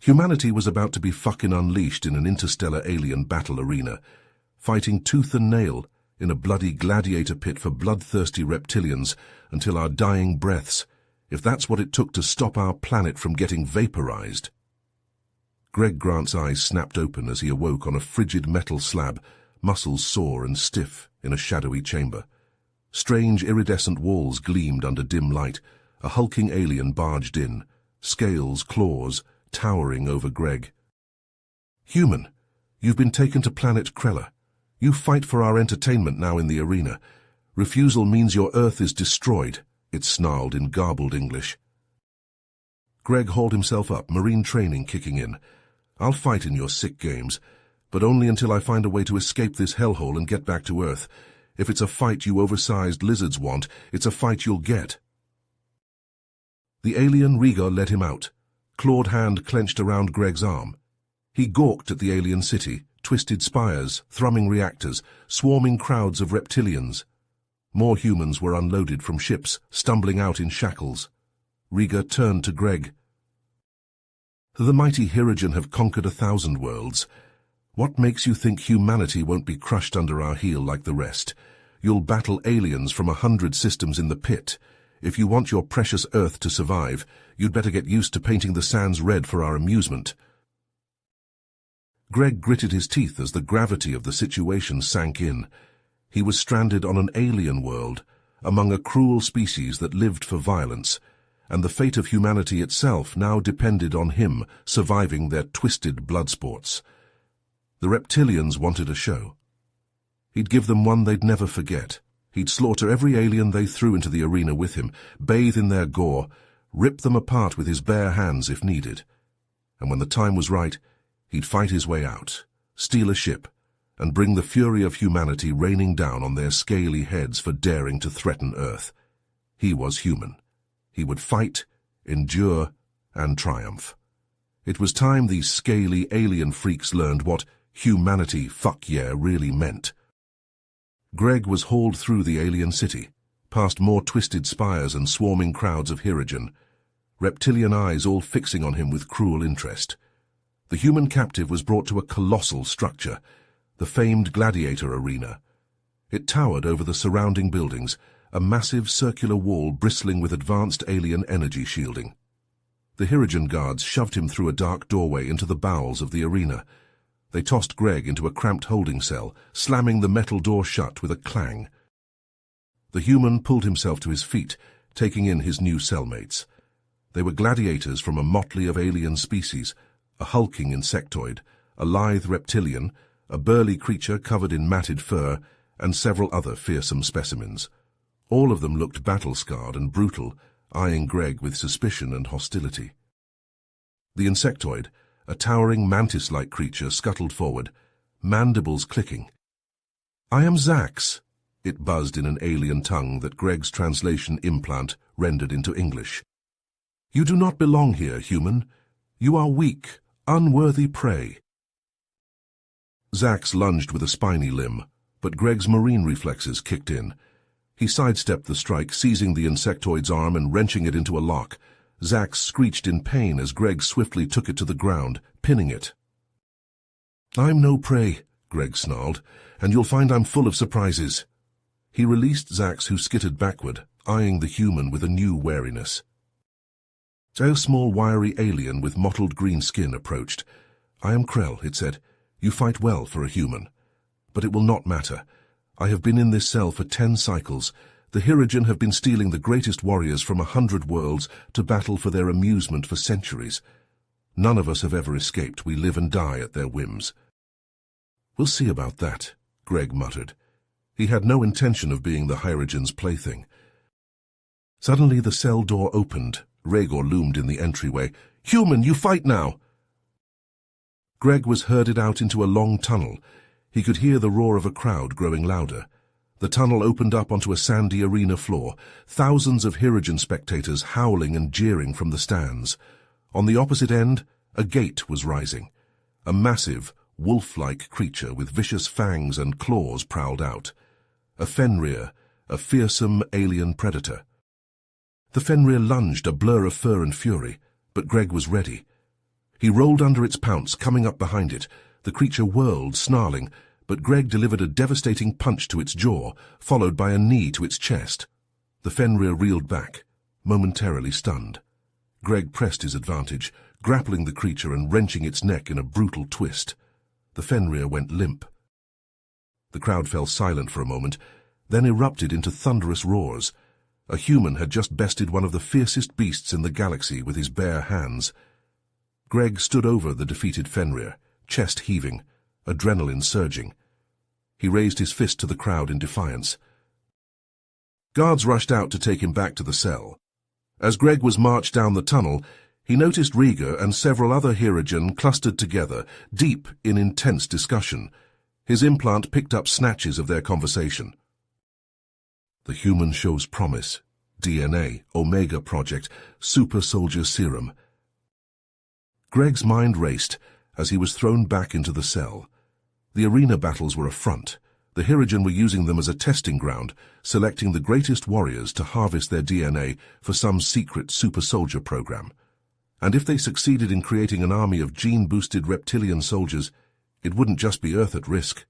Humanity was about to be fucking unleashed in an interstellar alien battle arena, fighting tooth and nail in a bloody gladiator pit for bloodthirsty reptilians until our dying breaths, if that's what it took to stop our planet from getting vaporized. Greg Grant's eyes snapped open as he awoke on a frigid metal slab, muscles sore and stiff in a shadowy chamber. Strange iridescent walls gleamed under dim light. A hulking alien barged in, scales, claws, towering over Greg. "Human, you've been taken to planet Krella. You fight for our entertainment now in the arena. Refusal means your Earth is destroyed," it snarled in garbled English. Greg hauled himself up, marine training kicking in. "I'll fight in your sick games, but only until I find a way to escape this hellhole and get back to Earth. If it's a fight you oversized lizards want, it's a fight you'll get." The alien Riga led him out, clawed hand clenched around Greg's arm. He gawked at the alien city, twisted spires, thrumming reactors, swarming crowds of reptilians. More humans were unloaded from ships, stumbling out in shackles. Riga turned to Greg. "The mighty Hirogen have conquered 1,000 worlds. What makes you think humanity won't be crushed under our heel like the rest? You'll battle aliens from 100 systems in the pit. If you want your precious Earth to survive, you'd better get used to painting the sands red for our amusement." Greg gritted his teeth as the gravity of the situation sank in. He was stranded on an alien world, among a cruel species that lived for violence, and the fate of humanity itself now depended on him surviving their twisted blood sports. The reptilians wanted a show. He'd give them one they'd never forget. He'd slaughter every alien they threw into the arena with him, bathe in their gore, rip them apart with his bare hands if needed. And when the time was right, he'd fight his way out, steal a ship, and bring the fury of humanity raining down on their scaly heads for daring to threaten Earth. He was human. He would fight, endure, and triumph. It was time these scaly alien freaks learned what humanity, fuck yeah, really meant. Greg was hauled through the alien city, past more twisted spires and swarming crowds of Hirogen, reptilian eyes all fixing on him with cruel interest. The human captive was brought to a colossal structure, the famed gladiator arena. It towered over the surrounding buildings, a massive circular wall bristling with advanced alien energy shielding. The Hirogen guards shoved him through a dark doorway into the bowels of the arena. They tossed Greg into a cramped holding cell, slamming the metal door shut with a clang. The human pulled himself to his feet, taking in his new cellmates. They were gladiators from a motley of alien species, a hulking insectoid, a lithe reptilian, a burly creature covered in matted fur, and several other fearsome specimens. All of them looked battle-scarred and brutal, eyeing Greg with suspicion and hostility. The insectoid, a towering mantis-like creature, scuttled forward, mandibles clicking. "I am Zax," it buzzed in an alien tongue that Greg's translation implant rendered into English. "You do not belong here, human. You are weak, unworthy prey." Zax lunged with a spiny limb, but Greg's marine reflexes kicked in. He sidestepped the strike, seizing the insectoid's arm and wrenching it into a lock. Zax screeched in pain as Greg swiftly took it to the ground, pinning it. "I'm no prey," Greg snarled, "and you'll find I'm full of surprises." He released Zax, who skittered backward, eyeing the human with a new wariness. A small, wiry alien with mottled green skin approached. "I am Krell," it said. "You fight well for a human. But it will not matter. I have been in this cell for 10 cycles. The Hirogen have been stealing the greatest warriors from 100 worlds to battle for their amusement for centuries. None of us have ever escaped. We live and die at their whims." "We'll see about that," Greg muttered. He had no intention of being the Hirogen's plaything. Suddenly the cell door opened. Rhaegor loomed in the entryway. "Human, you fight now!" Greg was herded out into a long tunnel. He could hear the roar of a crowd growing louder. The tunnel opened up onto a sandy arena floor, thousands of Hirogen spectators howling and jeering from the stands. On the opposite end, a gate was rising. A massive, wolf-like creature with vicious fangs and claws prowled out. A Fenrir, a fearsome alien predator. The Fenrir lunged, a blur of fur and fury, but Greg was ready. He rolled under its pounce, coming up behind it. The creature whirled, snarling, but Greg delivered a devastating punch to its jaw, followed by a knee to its chest. The Fenrir reeled back, momentarily stunned. Greg pressed his advantage, grappling the creature and wrenching its neck in a brutal twist. The Fenrir went limp. The crowd fell silent for a moment, then erupted into thunderous roars. A human had just bested one of the fiercest beasts in the galaxy with his bare hands. Greg stood over the defeated Fenrir, chest heaving, adrenaline surging. He raised his fist to the crowd in defiance. Guards rushed out to take him back to the cell. As Greg was marched down the tunnel, he noticed Rieger and several other Hirogen clustered together, deep in intense discussion. His implant picked up snatches of their conversation. The human shows promise. DNA, Omega Project, Super Soldier Serum. Greg's mind raced as he was thrown back into the cell. The arena battles were a front. The Hirogen were using them as a testing ground, selecting the greatest warriors to harvest their DNA for some secret super soldier program. And if they succeeded in creating an army of gene-boosted reptilian soldiers, it wouldn't just be Earth at risk.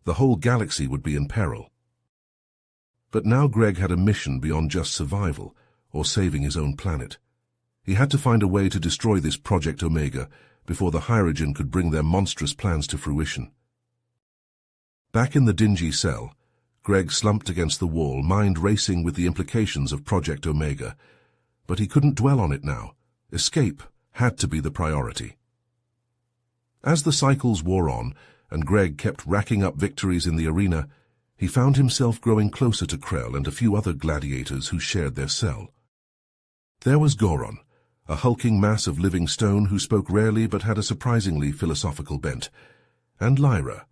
The whole galaxy would be in peril. But now Greg had a mission beyond just survival or saving his own planet. He had to find a way to destroy this Project Omega before the Hirogen could bring their monstrous plans to fruition. Back in the dingy cell, Greg slumped against the wall, mind racing with the implications of Project Omega. But he couldn't dwell on it now. Escape had to be the priority. As the cycles wore on, and Greg kept racking up victories in the arena, he found himself growing closer to Krell and a few other gladiators who shared their cell. There was Goron, a hulking mass of living stone who spoke rarely but had a surprisingly philosophical bent, and Lyra,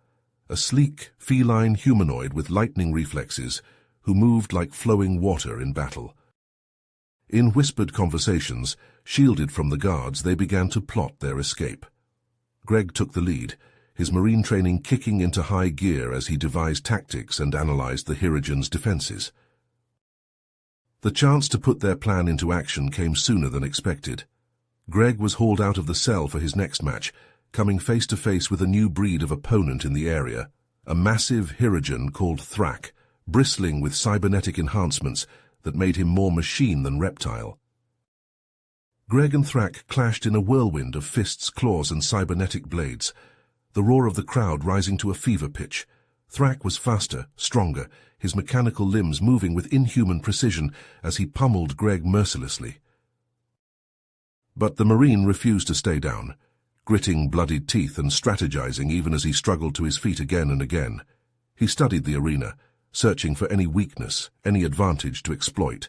a sleek, feline humanoid with lightning reflexes who moved like flowing water in battle. In whispered conversations, shielded from the guards, they began to plot their escape. Greg took the lead, his marine training kicking into high gear as he devised tactics and analyzed the Hirogen's defenses. The chance to put their plan into action came sooner than expected. Greg was hauled out of the cell for his next match, coming face to face with a new breed of opponent in the area, a massive Hirogen called Thrak, bristling with cybernetic enhancements that made him more machine than reptile. Greg and Thrak clashed in a whirlwind of fists, claws, and cybernetic blades, the roar of the crowd rising to a fever pitch. Thrak was faster, stronger, his mechanical limbs moving with inhuman precision as he pummeled Greg mercilessly. But the Marine refused to stay down, gritting bloodied teeth and strategizing even as he struggled to his feet again and again. He studied the arena, searching for any weakness, any advantage to exploit.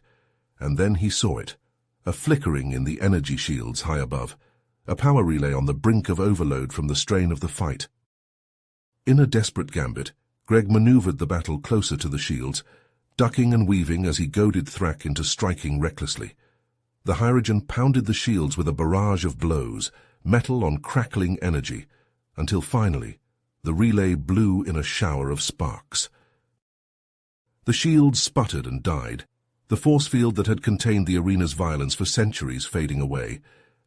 And then he saw it, a flickering in the energy shields high above, a power relay on the brink of overload from the strain of the fight. In a desperate gambit, Greg maneuvered the battle closer to the shields, ducking and weaving as he goaded Thrak into striking recklessly. The Hirogen pounded the shields with a barrage of blows, metal on crackling energy, until finally the relay blew in a shower of sparks. The shields sputtered and died, the force field that had contained the arena's violence for centuries fading away.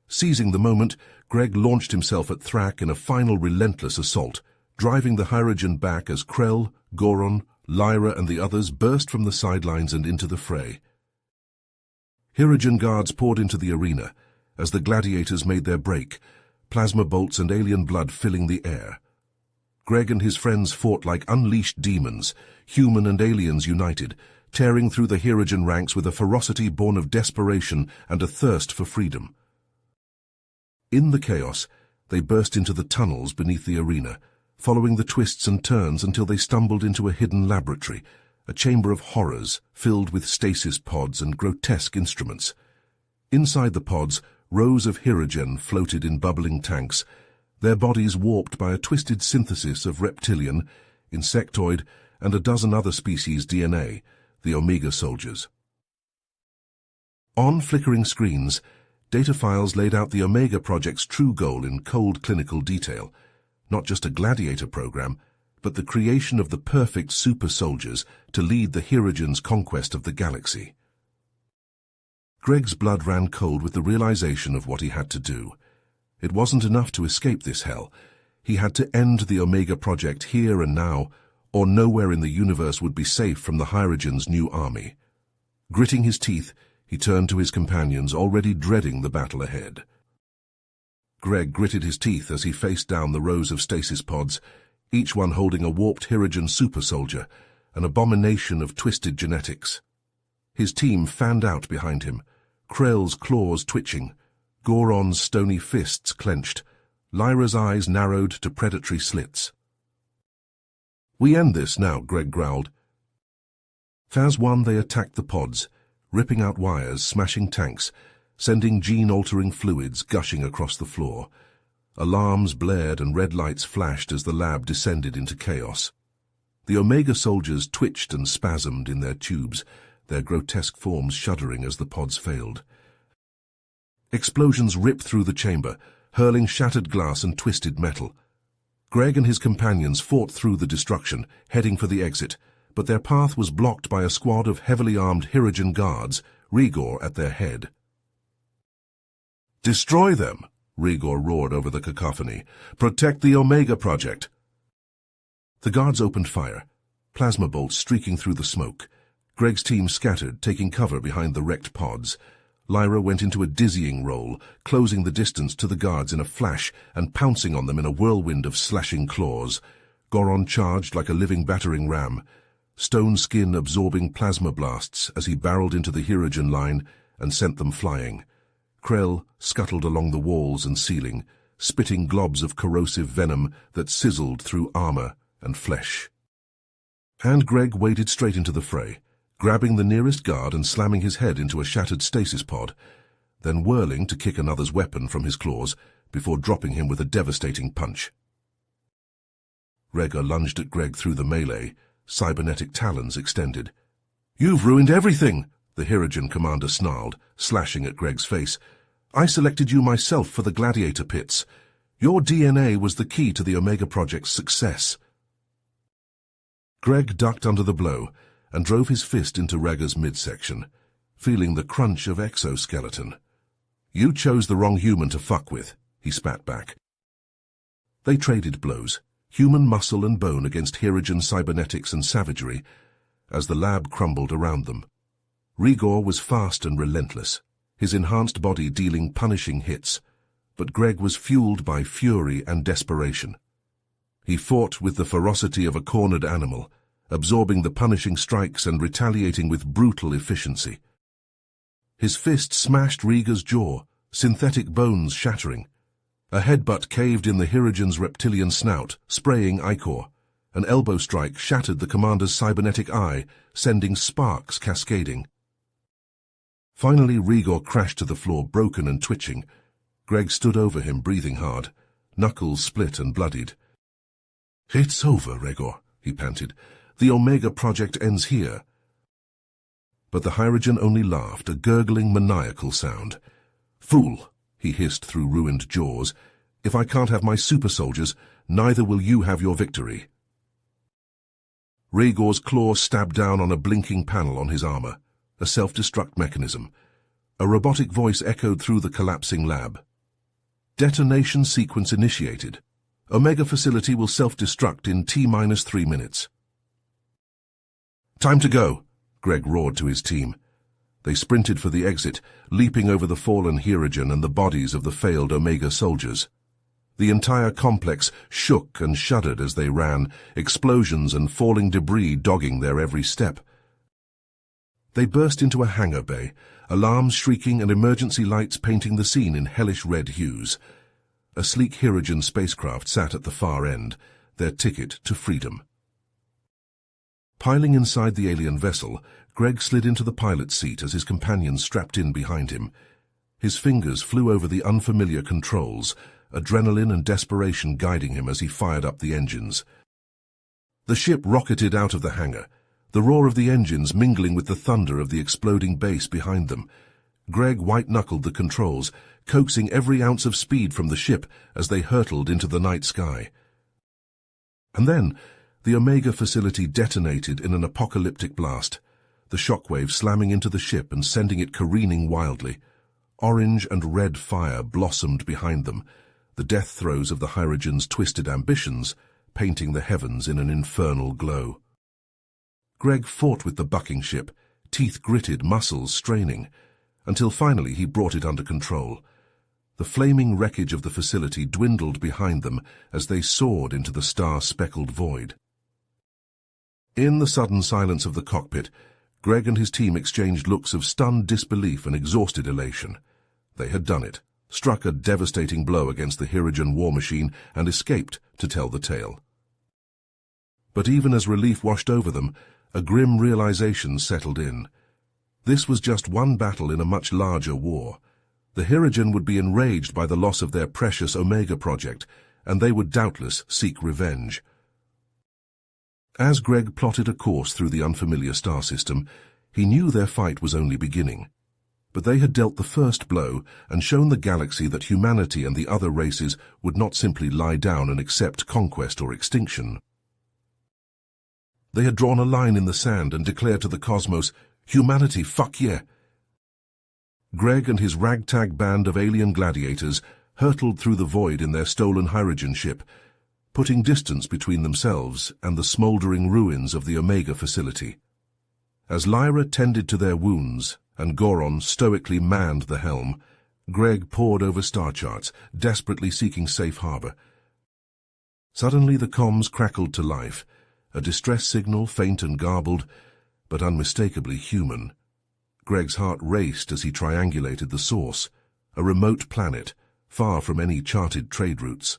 Seizing the moment, Greg launched himself at Thrak in a final relentless assault, driving the Hirogen back as Krell, Goron, Lyra, and the others burst from the sidelines and into the fray. Hirogen guards poured into the arena as the gladiators made their break, plasma bolts and alien blood filling the air. Greg and his friends fought like unleashed demons, human and aliens united, tearing through the Hirogen ranks with a ferocity born of desperation and a thirst for freedom. In the chaos, they burst into the tunnels beneath the arena, following the twists and turns until they stumbled into a hidden laboratory, a chamber of horrors filled with stasis pods and grotesque instruments. Inside the pods, rows of Hirogen floated in bubbling tanks, their bodies warped by a twisted synthesis of reptilian, insectoid, and a dozen other species' DNA, the Omega soldiers. On flickering screens, data files laid out the Omega Project's true goal in cold clinical detail, not just a gladiator program, but the creation of the perfect super soldiers to lead the Hirogen's conquest of the galaxy. Greg's blood ran cold with the realization of what he had to do. It wasn't enough to escape this hell. He had to end the Omega Project here and now, or nowhere in the universe would be safe from the Hirogen's new army. Gritting his teeth, he turned to his companions, already dreading the battle ahead. Greg gritted his teeth as he faced down the rows of stasis pods, each one holding a warped Hirogen super soldier, an abomination of twisted genetics. His team fanned out behind him, Krell's claws twitching, Goron's stony fists clenched, Lyra's eyes narrowed to predatory slits. "We end this now," Greg growled. Phase 1, they attacked the pods, ripping out wires, smashing tanks, sending gene-altering fluids gushing across the floor. Alarms blared and red lights flashed as the lab descended into chaos. The Omega soldiers twitched and spasmed in their tubes, their grotesque forms shuddering as the pods failed. Explosions ripped through the chamber, hurling shattered glass and twisted metal. Greg and his companions fought through the destruction, heading for the exit, but their path was blocked by a squad of heavily armed Hirogen guards, Rigor at their head. "Destroy them!" Rigor roared over the cacophony. "Protect the Omega Project!" The guards opened fire, plasma bolts streaking through the smoke. Greg's team scattered, taking cover behind the wrecked pods. Lyra went into a dizzying roll, closing the distance to the guards in a flash and pouncing on them in a whirlwind of slashing claws. Goron charged like a living battering ram, stone skin absorbing plasma blasts as he barreled into the Hirogen line and sent them flying. Krell scuttled along the walls and ceiling, spitting globs of corrosive venom that sizzled through armor and flesh. And Greg waded straight into the fray, grabbing the nearest guard and slamming his head into a shattered stasis pod, then whirling to kick another's weapon from his claws before dropping him with a devastating punch. Rega lunged at Greg through the melee, cybernetic talons extended. "You've ruined everything!" the Hirogen commander snarled, slashing at Greg's face. "I selected you myself for the gladiator pits. Your DNA was the key to the Omega Project's success." Greg ducked under the blow and drove his fist into Rega's midsection, feeling the crunch of exoskeleton. "You chose the wrong human to fuck with," he spat back. They traded blows, human muscle and bone against Hirogen cybernetics and savagery, as the lab crumbled around them. Rigor was fast and relentless, his enhanced body dealing punishing hits, but Greg was fueled by fury and desperation. He fought with the ferocity of a cornered animal, absorbing the punishing strikes and retaliating with brutal efficiency. His fist smashed Riga's jaw, synthetic bones shattering. A headbutt caved in the Hirogen's reptilian snout, spraying ichor. An elbow strike shattered the commander's cybernetic eye, sending sparks cascading. Finally, Rigor crashed to the floor, broken and twitching. Greg stood over him, breathing hard, knuckles split and bloodied. "It's over, Rigor," he panted. "The Omega Project ends here." But the Hirogen only laughed, a gurgling, maniacal sound. "Fool," he hissed through ruined jaws. "If I can't have my super soldiers, neither will you have your victory." Rigor's claw stabbed down on a blinking panel on his armor, a self-destruct mechanism. A robotic voice echoed through the collapsing lab. "Detonation sequence initiated. Omega facility will self-destruct in T-3 minutes. "Time to go," Greg roared to his team. They sprinted for the exit, leaping over the fallen Hirogen and the bodies of the failed Omega soldiers. The entire complex shook and shuddered as they ran, explosions and falling debris dogging their every step. They burst into a hangar bay, alarms shrieking and emergency lights painting the scene in hellish red hues. A sleek Hirogen spacecraft sat at the far end, their ticket to freedom. Piling inside the alien vessel, Greg slid into the pilot's seat as his companions strapped in behind him. His fingers flew over the unfamiliar controls, adrenaline and desperation guiding him as he fired up the engines. The ship rocketed out of the hangar, the roar of the engines mingling with the thunder of the exploding base behind them. Greg white-knuckled the controls, coaxing every ounce of speed from the ship as they hurtled into the night sky. And then, the Omega facility detonated in an apocalyptic blast, the shockwave slamming into the ship and sending it careening wildly. Orange and red fire blossomed behind them, the death throes of the Hydrogen's twisted ambitions painting the heavens in an infernal glow. Greg fought with the bucking ship, teeth gritted, muscles straining, until finally he brought it under control. The flaming wreckage of the facility dwindled behind them as they soared into the star-speckled void. In the sudden silence of the cockpit, Greg and his team exchanged looks of stunned disbelief and exhausted elation. They had done it, struck a devastating blow against the Hydrogen war machine, and escaped to tell the tale. But even as relief washed over them, a grim realization settled in. This was just one battle in a much larger war. The Hydrogen would be enraged by the loss of their precious Omega project, and they would doubtless seek revenge. As Greg plotted a course through the unfamiliar star system, he knew their fight was only beginning. But they had dealt the first blow and shown the galaxy that humanity and the other races would not simply lie down and accept conquest or extinction. They had drawn a line in the sand and declared to the cosmos, "Humanity, fuck yeah!" Greg and his ragtag band of alien gladiators hurtled through the void in their stolen Hydrogen ship, putting distance between themselves and the smoldering ruins of the Omega facility. As Lyra tended to their wounds and Goron stoically manned the helm, Greg pored over star charts, desperately seeking safe harbor. Suddenly the comms crackled to life, a distress signal, faint and garbled, but unmistakably human. Greg's heart raced as he triangulated the source, a remote planet, far from any charted trade routes.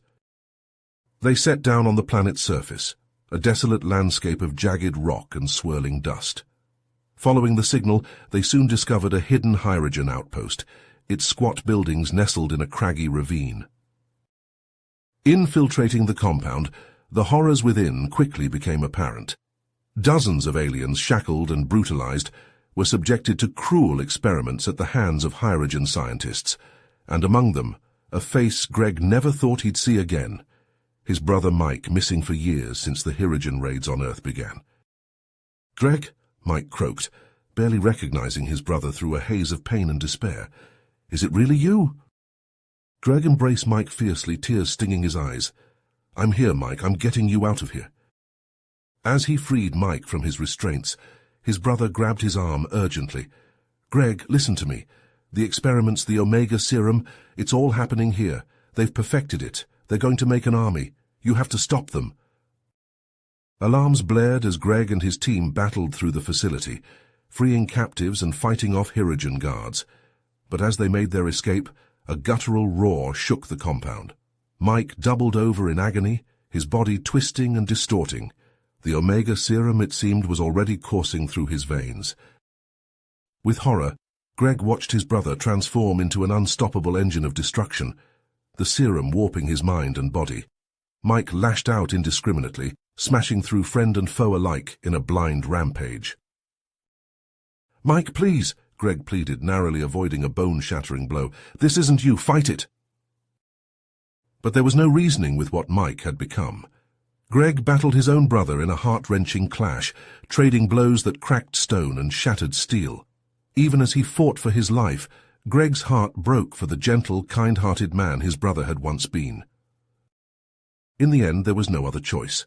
They set down on the planet's surface, a desolate landscape of jagged rock and swirling dust. Following the signal, they soon discovered a hidden Hydrogen outpost, its squat buildings nestled in a craggy ravine. Infiltrating the compound, the horrors within quickly became apparent. Dozens of aliens, shackled and brutalized, were subjected to cruel experiments at the hands of Hydrogen scientists, and among them, a face Greg never thought he'd see again. His brother Mike, missing for years since the Hydrogen raids on Earth began. "Greg," Mike croaked, barely recognizing his brother through a haze of pain and despair. "Is it really you?" Greg embraced Mike fiercely, tears stinging his eyes. "I'm here, Mike. I'm getting you out of here." As he freed Mike from his restraints, his brother grabbed his arm urgently. "Greg, listen to me. The experiments, the Omega serum, it's all happening here. They've perfected it. They're going to make an army. You have to stop them." Alarms blared as Greg and his team battled through the facility, freeing captives and fighting off Hydrogen guards. But as they made their escape, a guttural roar shook the compound. Mike doubled over in agony, his body twisting and distorting. The Omega serum, it seemed, was already coursing through his veins. With horror, Greg watched his brother transform into an unstoppable engine of destruction, the serum warping his mind and body. Mike lashed out indiscriminately, smashing through friend and foe alike in a blind rampage. "Mike, please," Greg pleaded, narrowly avoiding a bone-shattering blow. "This isn't you. Fight it." But there was no reasoning with what Mike had become. Greg battled his own brother in a heart-wrenching clash, trading blows that cracked stone and shattered steel. Even as he fought for his life, Greg's heart broke for the gentle, kind-hearted man his brother had once been. In the end, there was no other choice.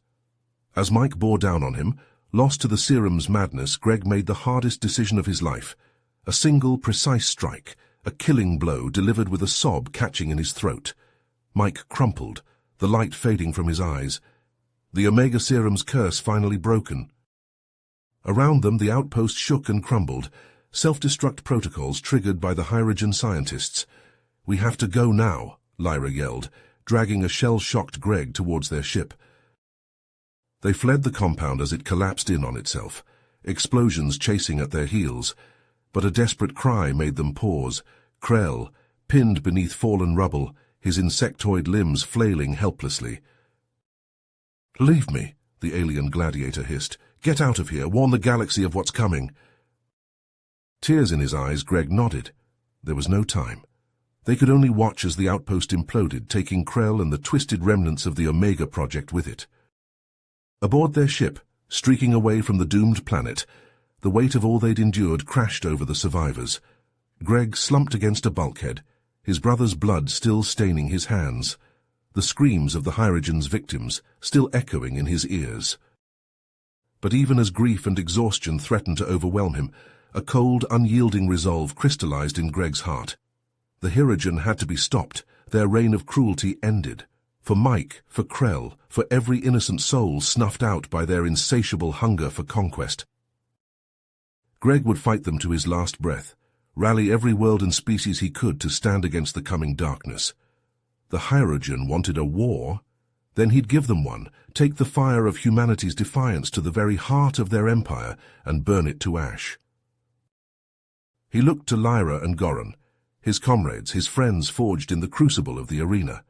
As Mike bore down on him, lost to the serum's madness, Greg made the hardest decision of his life. A single, precise strike, a killing blow delivered with a sob catching in his throat. Mike crumpled, the light fading from his eyes. The Omega serum's curse finally broken. Around them, the outpost shook and crumbled, self-destruct protocols triggered by the Hydrogen scientists. "We have to go now," Lyra yelled, dragging a shell-shocked Greg towards their ship. They fled the compound as it collapsed in on itself, explosions chasing at their heels. But a desperate cry made them pause. Krell, pinned beneath fallen rubble, his insectoid limbs flailing helplessly. "Leave me," the alien gladiator hissed. "Get out of here. Warn the galaxy of what's coming." Tears in his eyes, Greg nodded. There was no time. They could only watch as the outpost imploded, taking Krell and the twisted remnants of the Omega project with it. Aboard their ship, streaking away from the doomed planet, the weight of all they'd endured crashed over the survivors. Greg slumped against a bulkhead, his brother's blood still staining his hands. the screams of the Hierogen's victims still echoing in his ears. But even as grief and exhaustion threatened to overwhelm him, a cold, unyielding resolve crystallized in Greg's heart. The Hierogen had to be stopped, their reign of cruelty ended. For Mike, for Krell, for every innocent soul snuffed out by their insatiable hunger for conquest. Greg would fight them to his last breath, rally every world and species he could to stand against the coming darkness. The Hierogen wanted a war, then he'd give them one, take the fire of humanity's defiance to the very heart of their empire and burn it to ash. He looked to Lyra and Goran, his comrades, his friends forged in the crucible of the arena.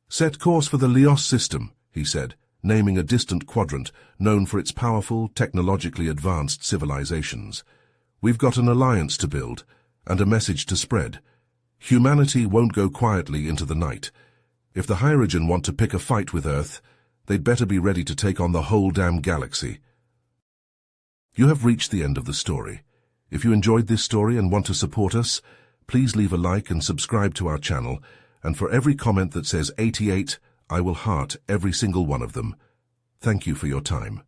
"Set course for the Leos system," he said, naming a distant quadrant known for its powerful, technologically advanced civilizations. "We've got an alliance to build, and a message to spread. Humanity won't go quietly into the night. If the Hierogen want to pick a fight with Earth, they'd better be ready to take on the whole damn galaxy." You have reached the end of the story. If you enjoyed this story and want to support us, please leave a like and subscribe to our channel, and for every comment that says 88, I will heart every single one of them. Thank you for your time.